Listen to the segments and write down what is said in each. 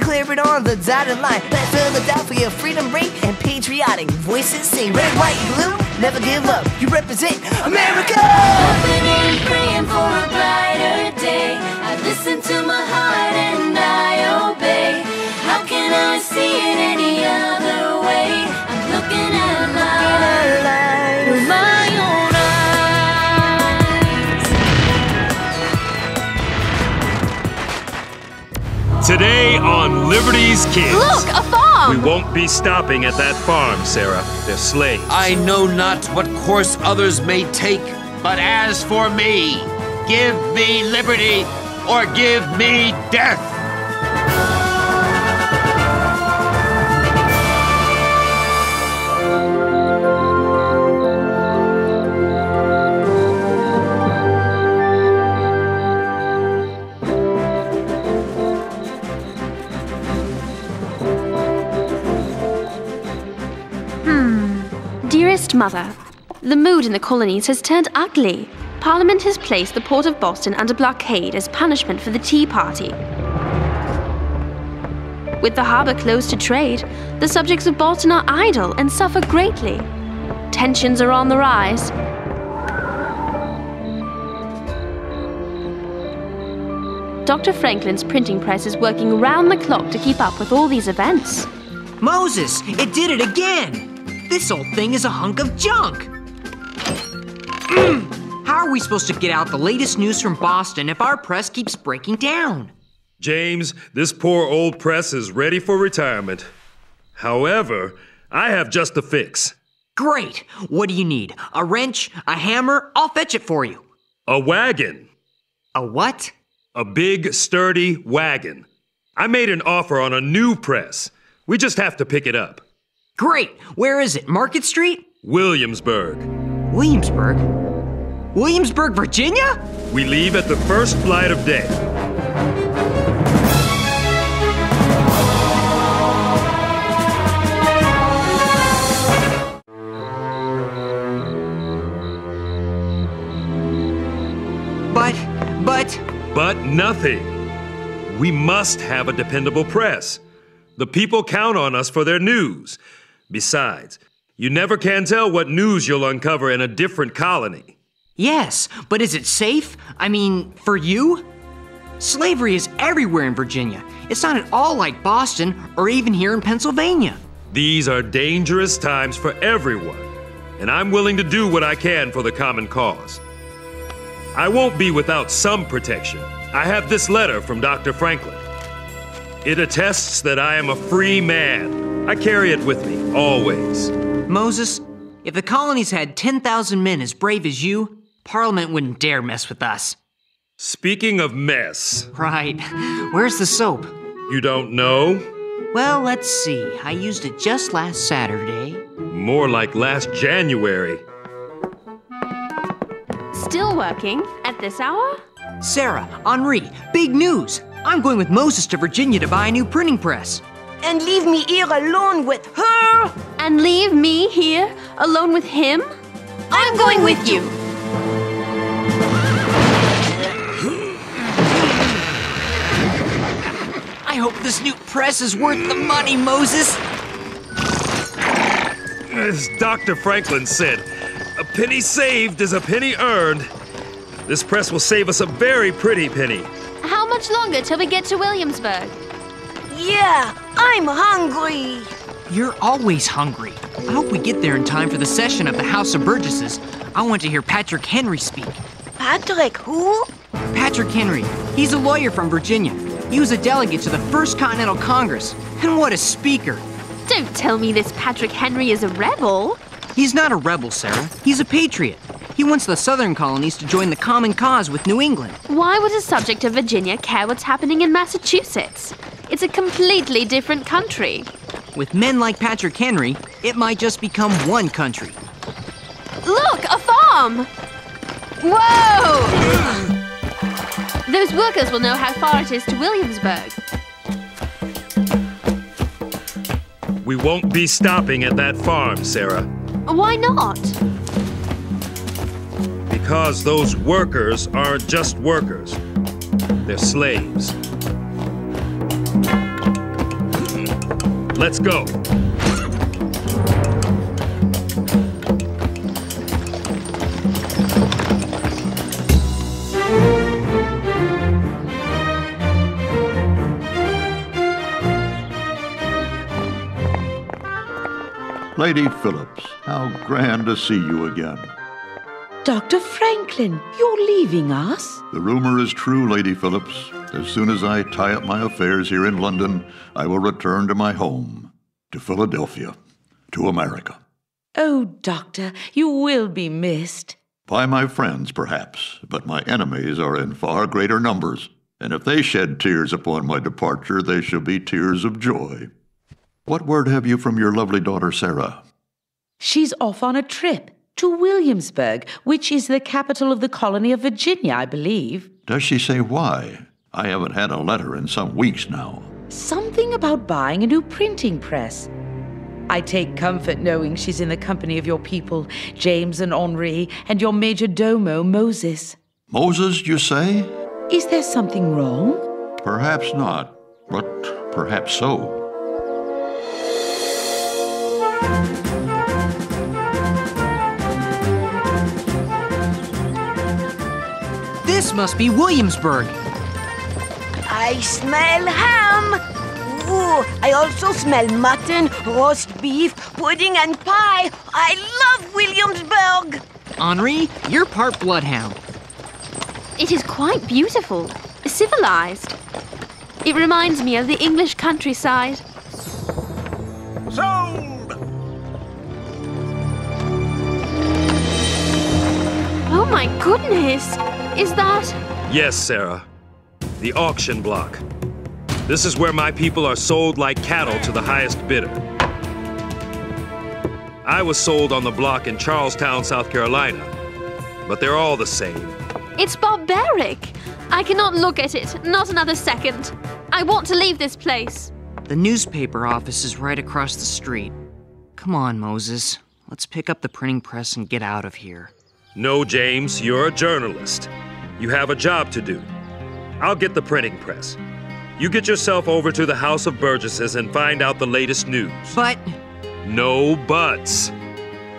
declare it on the dotted line. Let Philadelphia freedom ring and patriotic voices sing. Red, white, blue, never give up. You represent America. Hoping and praying for a brighter day. I listen to my heart and I obey. How can I see it any other way? I'm looking at life with my own eyes. Today on Liberty's Kids. Look, a farm! We won't be stopping at that farm, Sarah. They're slaves. I know not what course others may take, but as for me, give me liberty or give me death. Dearest Mother, the mood in the colonies has turned ugly. Parliament has placed the port of Boston under blockade as punishment for the Tea Party. With the harbour closed to trade, the subjects of Boston are idle and suffer greatly. Tensions are on the rise. Dr. Franklin's printing press is working round the clock to keep up with all these events. Moses, it did it again! This old thing is a hunk of junk! How are we supposed to get out the latest news from Boston if our press keeps breaking down? James, this poor old press is ready for retirement. However, I have just the fix. Great! What do you need? A wrench? A hammer? I'll fetch it for you. A wagon. A what? A big, sturdy wagon. I made an offer on a new press. We just have to pick it up. Great! Where is it? Market Street? Williamsburg. Williamsburg? Williamsburg, Virginia? We leave at the first flight of day. But nothing. We must have a dependable press. The people count on us for their news. Besides, you never can tell what news you'll uncover in a different colony. Yes, but is it safe? I mean, for you? Slavery is everywhere in Virginia. It's not at all like Boston or even here in Pennsylvania. These are dangerous times for everyone, and I'm willing to do what I can for the common cause. I won't be without some protection. I have this letter from Dr. Franklin. It attests that I am a free man. I carry it with me, always. Moses, if the colonies had 10,000 men as brave as you, Parliament wouldn't dare mess with us. Speaking of mess... Right. Where's the soap? You don't know? Well, let's see. I used it just last Saturday. More like last January. Still working? At this hour? Sarah, Henri, big news! I'm going with Moses to Virginia to buy a new printing press. And leave me here alone with her? And leave me here, alone with him? I'm going with you! I hope this new press is worth the money, Moses! As Dr. Franklin said, a penny saved is a penny earned. This press will save us a very pretty penny. How much longer till we get to Williamsburg? Yeah, I'm hungry. You're always hungry. I hope we get there in time for the session of the House of Burgesses. I want to hear Patrick Henry speak. Patrick who? Patrick Henry. He's a lawyer from Virginia. He was a delegate to the First Continental Congress. And what a speaker. Don't tell me this Patrick Henry is a rebel. He's not a rebel, Sarah. He's a patriot. He wants the southern colonies to join the common cause with New England. Why would a subject of Virginia care what's happening in Massachusetts? It's a completely different country. With men like Patrick Henry, it might just become one country. Look, a farm! Whoa! Those workers will know how far it is to Williamsburg. We won't be stopping at that farm, Sarah. Why not? Because those workers aren't just workers. They're slaves. Let's go. Lady Phillips, how grand to see you again. Dr. Franklin, you're leaving us? The rumor is true, Lady Phillips. As soon as I tie up my affairs here in London, I will return to my home, to Philadelphia, to America. Oh, Doctor, you will be missed. By my friends, perhaps, but my enemies are in far greater numbers, and if they shed tears upon my departure, they shall be tears of joy. What word have you from your lovely daughter, Sarah? She's off on a trip to Williamsburg, which is the capital of the colony of Virginia, I believe. Does she say why? I haven't had a letter in some weeks now. Something about buying a new printing press. I take comfort knowing she's in the company of your people, James and Henri, and your major domo, Moses. Moses, you say? Is there something wrong? Perhaps not, but perhaps so. This must be Williamsburg. I smell ham. Ooh, I also smell mutton, roast beef, pudding, and pie. I love Williamsburg. Henri, you're part bloodhound. It is quite beautiful, civilized. It reminds me of the English countryside. Sold! Oh my goodness! Is that... Yes, Sarah. The auction block. This is where my people are sold like cattle to the highest bidder. I was sold on the block in Charlestown, South Carolina, but they're all the same. It's barbaric! I cannot look at it, not another second. I want to leave this place. The newspaper office is right across the street. Come on, Moses. Let's pick up the printing press and get out of here. No, James, you're a journalist. You have a job to do. I'll get the printing press. You get yourself over to the House of Burgesses and find out the latest news. But... No buts.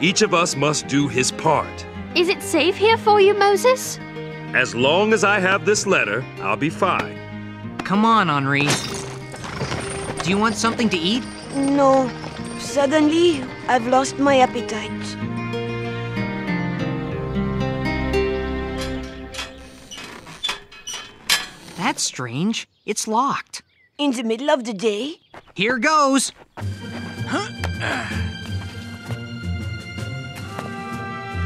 Each of us must do his part. Is it safe here for you, Moses? As long as I have this letter, I'll be fine. Come on, Henri. Do you want something to eat? No. Suddenly, I've lost my appetite. That's strange. It's locked. In the middle of the day? Here goes.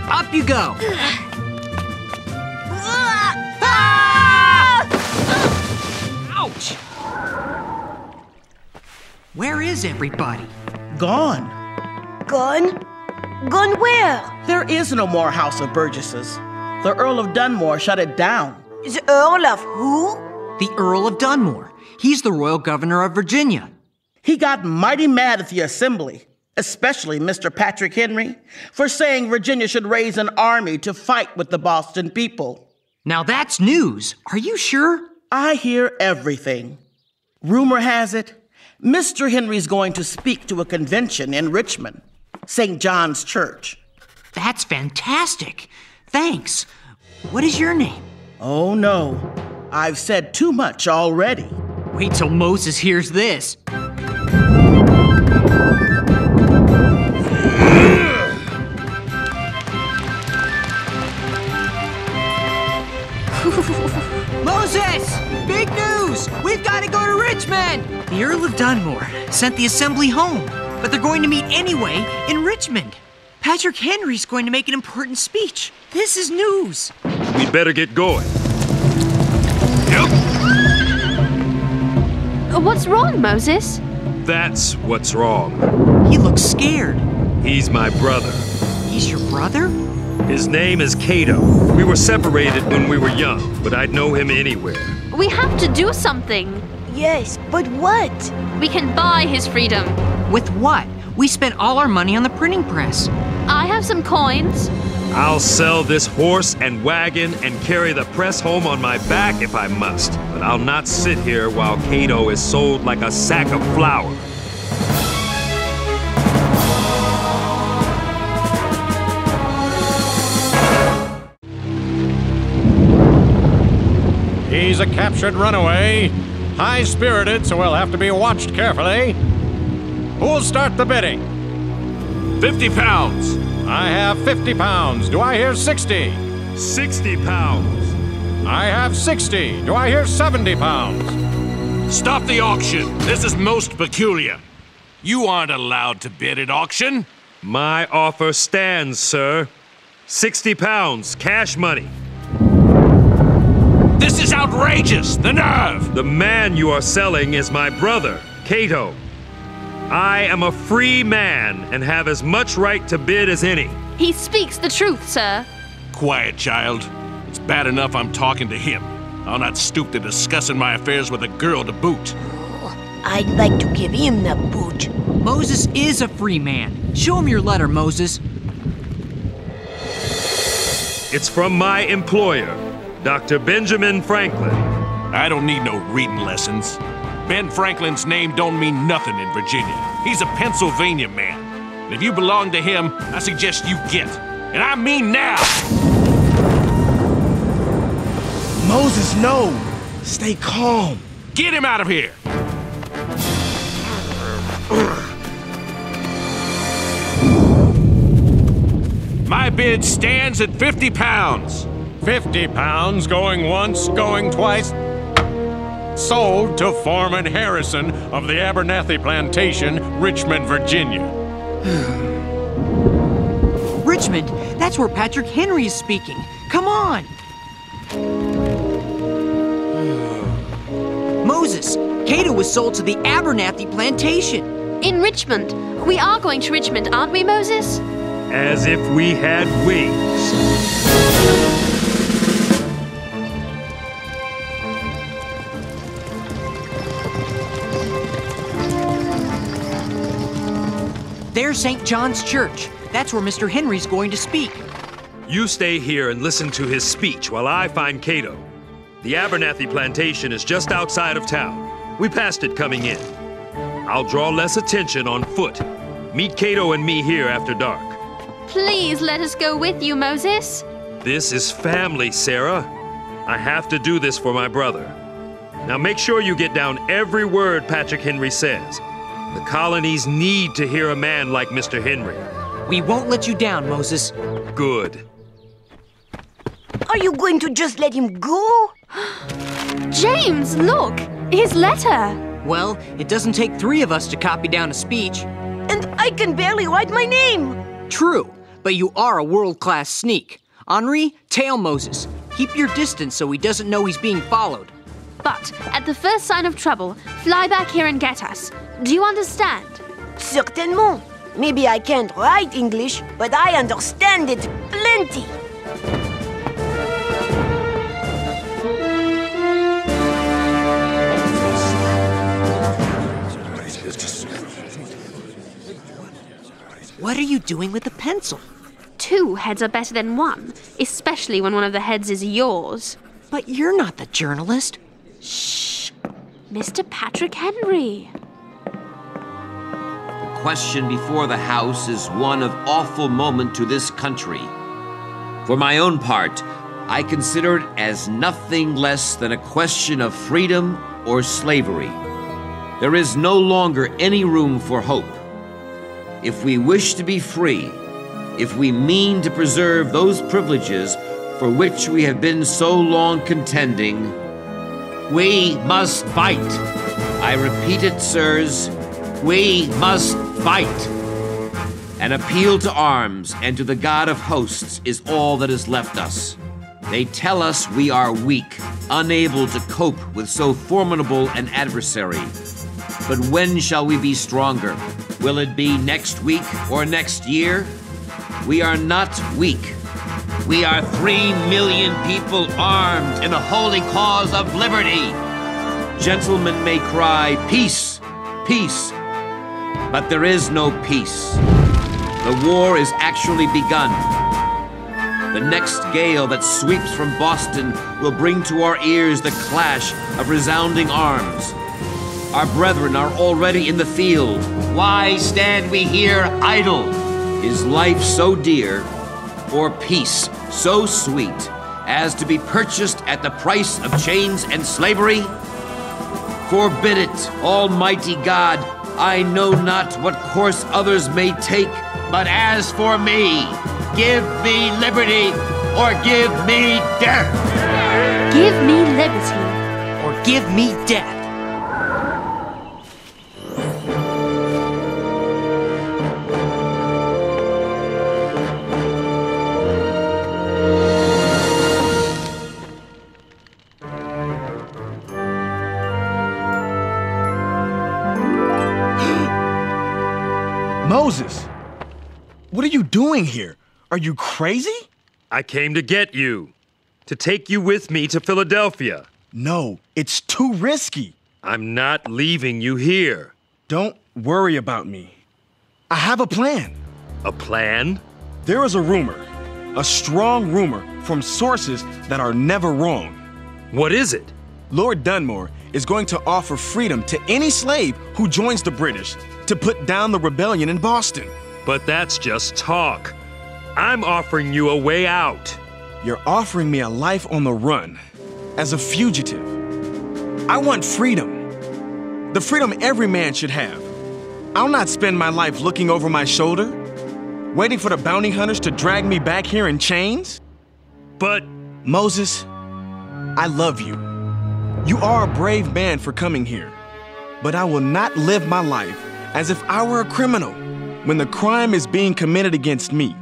Up you go. Ouch! Where is everybody? Gone. Gone? Gone where? There is no more House of Burgesses. The Earl of Dunmore shut it down. The Earl of who? The Earl of Dunmore. He's the royal governor of Virginia. He got mighty mad at the Assembly, especially Mr. Patrick Henry, for saying Virginia should raise an army to fight with the Boston people. Now that's news. Are you sure? I hear everything. Rumor has it, Mr. Henry's going to speak to a convention in Richmond, St. John's Church. That's fantastic. Thanks. What is your name? Oh, no. I've said too much already. Wait till Moses hears this. Moses! Big news! We've got to go to Richmond! The Earl of Dunmore sent the Assembly home, but they're going to meet anyway in Richmond. Patrick Henry's going to make an important speech. This is news. We'd better get going. Yep. What's wrong, Moses? That's what's wrong. He looks scared. He's my brother. He's your brother? His name is Cato. We were separated when we were young, but I'd know him anywhere. We have to do something. Yes, but what? We can buy his freedom. With what? We spent all our money on the printing press. I have some coins. I'll sell this horse and wagon and carry the press home on my back if I must. But I'll not sit here while Cato is sold like a sack of flour. He's a captured runaway. High-spirited, so he'll have to be watched carefully. Who'll start the bidding? 50 pounds. I have 50 pounds. Do I hear 60? 60 pounds. I have 60. Do I hear 70 pounds? Stop the auction. This is most peculiar. You aren't allowed to bid at auction. My offer stands, sir. 60 pounds, cash money. This is outrageous! The nerve! The man you are selling is my brother, Cato. I am a free man and have as much right to bid as any. He speaks the truth, sir. Quiet, child. It's bad enough I'm talking to him. I'll not stoop to discussing my affairs with a girl to boot. I'd like to give him the boot. Moses is a free man. Show him your letter, Moses. It's from my employer, Dr. Benjamin Franklin. I don't need no reading lessons. Ben Franklin's name don't mean nothing in Virginia. He's a Pennsylvania man. And if you belong to him, I suggest you get. And I mean now! Moses, no! Stay calm. Get him out of here! My bid stands at 50 pounds. 50 pounds, going once, going twice. Sold to Foreman Harrison of the Abernathy Plantation, Richmond, Virginia. Richmond, that's where Patrick Henry is speaking. Come on! Moses, Cato was sold to the Abernathy Plantation. In Richmond. We are going to Richmond, aren't we, Moses? As if we had wings. There's St. John's Church. That's where Mr. Henry's going to speak. You stay here and listen to his speech while I find Cato. The Abernathy Plantation is just outside of town. We passed it coming in. I'll draw less attention on foot. Meet Cato and me here after dark. Please let us go with you, Moses. This is family, Sarah. I have to do this for my brother. Now make sure you get down every word Patrick Henry says. The colonies need to hear a man like Mr. Henry. We won't let you down, Moses. Good. Are you going to just let him go? James, look! His letter! Well, it doesn't take 3 of us to copy down a speech. And I can barely write my name. True, but you are a world-class sneak. Henri, tail Moses. Keep your distance so he doesn't know he's being followed. But at the first sign of trouble, fly back here and get us. Do you understand? Certainement. Maybe I can't write English, but I understand it plenty. What are you doing with the pencil? 2 heads are better than 1, especially when one of the heads is yours. But you're not the journalist. Shh! Mr. Patrick Henry. The question before the House is one of awful moment to this country. For my own part, I consider it as nothing less than a question of freedom or slavery. There is no longer any room for hope. If we wish to be free, if we mean to preserve those privileges for which we have been so long contending, we must fight. I repeat it, sirs, we must fight. An appeal to arms and to the God of hosts is all that is left us. They tell us we are weak, unable to cope with so formidable an adversary. But when shall we be stronger? Will it be next week or next year? We are not weak. We are 3 million people armed in the holy cause of liberty. Gentlemen may cry, peace, peace, but there is no peace. The war is actually begun. The next gale that sweeps from Boston will bring to our ears the clash of resounding arms. Our brethren are already in the field. Why stand we here idle? Is life so dear, or peace so sweet, as to be purchased at the price of chains and slavery? Forbid it, Almighty God. I know not what course others may take, but as for me, give me liberty or give me death. Give me liberty. Or give me death. Moses, what are you doing here? Are you crazy? I came to get you, to take you with me to Philadelphia. No, it's too risky. I'm not leaving you here. Don't worry about me. I have a plan. A plan? There is a rumor, a strong rumor from sources that are never wrong. What is it? Lord Dunmore is going to offer freedom to any slave who joins the British to put down the rebellion in Boston. But that's just talk. I'm offering you a way out. You're offering me a life on the run, as a fugitive. I want freedom. The freedom every man should have. I'll not spend my life looking over my shoulder, waiting for the bounty hunters to drag me back here in chains. But Moses, I love you. You are a brave man for coming here, but I will not live my life as if I were a criminal when the crime is being committed against me.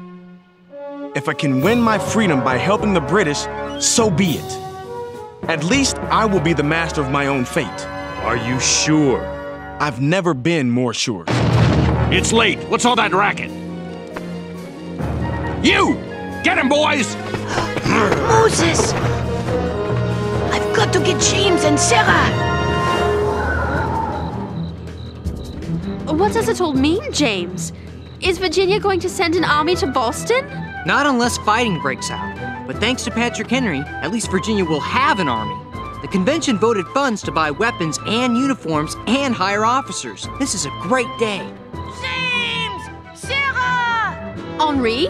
If I can win my freedom by helping the British, so be it. At least I will be the master of my own fate. Are you sure? I've never been more sure. It's late. What's all that racket? You! Get him, boys! Moses! I've got to get James and Sarah! What does it all mean, James? Is Virginia going to send an army to Boston? Not unless fighting breaks out. But thanks to Patrick Henry, at least Virginia will have an army. The convention voted funds to buy weapons and uniforms and hire officers. This is a great day. James! Sarah! Henri?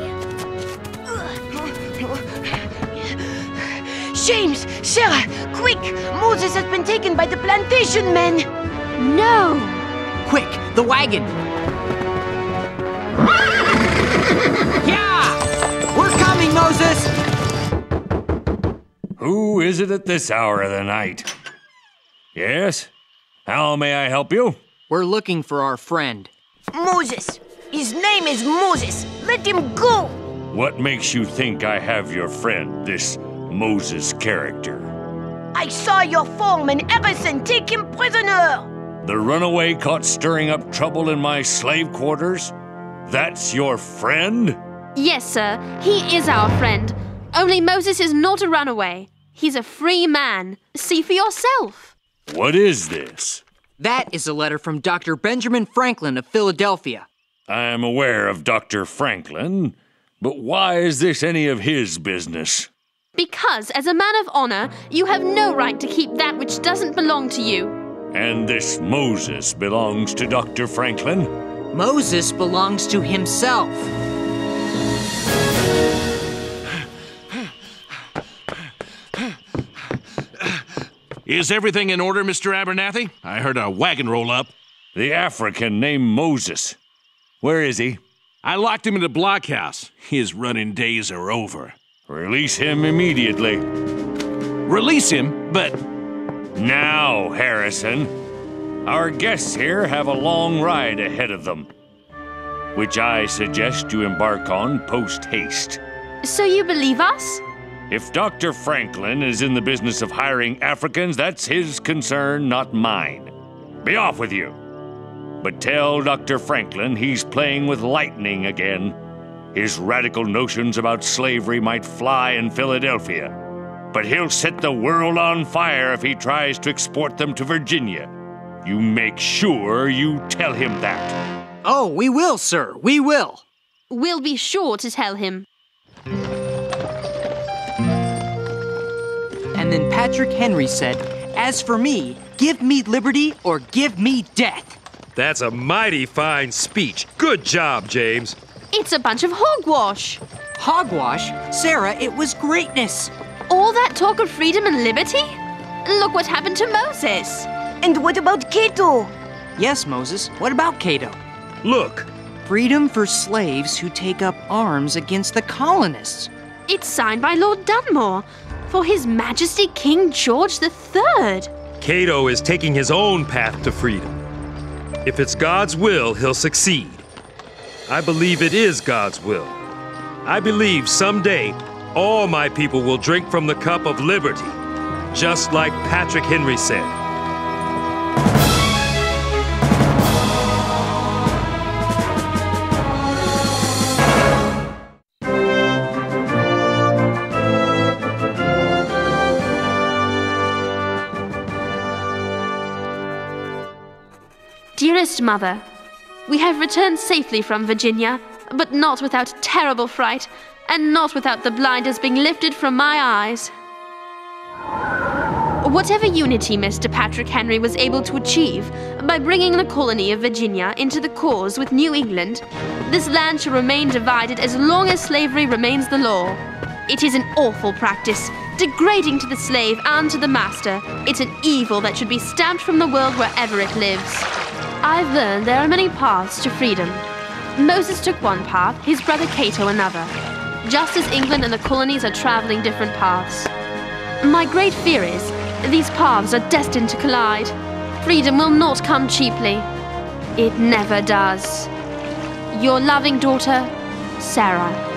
James! Sarah! Quick! Moses has been taken by the plantation men! No! Quick, the wagon! Yeah! We're coming, Moses! Who is it at this hour of the night? Yes? How may I help you? We're looking for our friend. Moses! His name is Moses! Let him go! What makes you think I have your friend, this Moses character? I saw your foreman Harrison take him prisoner! The runaway caught stirring up trouble in my slave quarters? That's your friend? Yes, sir. He is our friend. Only Moses is not a runaway. He's a free man. See for yourself. What is this? That is a letter from Dr. Benjamin Franklin of Philadelphia. I am aware of Dr. Franklin, but why is this any of his business? Because, as a man of honor, you have no right to keep that which doesn't belong to you. And this Moses belongs to Dr. Franklin? Moses belongs to himself. Is everything in order, Mr. Abernathy? I heard a wagon roll up. The African named Moses. Where is he? I locked him in the blockhouse. His running days are over. Release him immediately. Release him, but... Now, Harrison. Our guests here have a long ride ahead of them, which I suggest you embark on post-haste. So you believe us? If Dr. Franklin is in the business of hiring Africans, that's his concern, not mine. Be off with you. But tell Dr. Franklin he's playing with lightning again. His radical notions about slavery might fly in Philadelphia, but he'll set the world on fire if he tries to export them to Virginia. You make sure you tell him that. Oh, we will, sir. We will. We'll be sure to tell him. And then Patrick Henry said, "As for me, give me liberty or give me death." That's a mighty fine speech. Good job, James. It's a bunch of hogwash. Hogwash? Sarah, it was greatness. All that talk of freedom and liberty? Look what happened to Moses. And what about Cato? Yes, Moses. What about Cato? Look, Freedom for slaves who take up arms against the colonists. It's signed by Lord Dunmore for His Majesty King George III. Cato is taking his own path to freedom. If it's God's will, he'll succeed. I believe it is God's will. I believe someday all my people will drink from the cup of liberty, just like Patrick Henry said. Dearest Mother, we have returned safely from Virginia, but not without terrible fright, and not without the blinders being lifted from my eyes. Whatever unity Mr. Patrick Henry was able to achieve by bringing the colony of Virginia into the cause with New England, this land shall remain divided as long as slavery remains the law. It is an awful practice, degrading to the slave and to the master. It's an evil that should be stamped from the world wherever it lives. I've learned there are many paths to freedom. Moses took one path, his brother Cato another, just as England and the colonies are traveling different paths. My great fear is these paths are destined to collide. Freedom will not come cheaply. It never does. Your loving daughter, Sarah.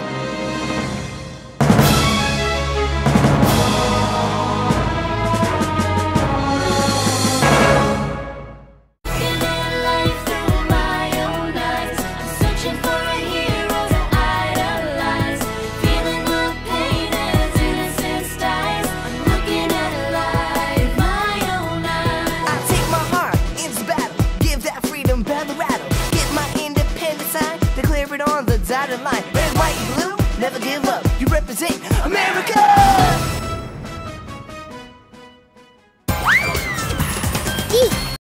Line. Red, white, blue, never give up. You represent America!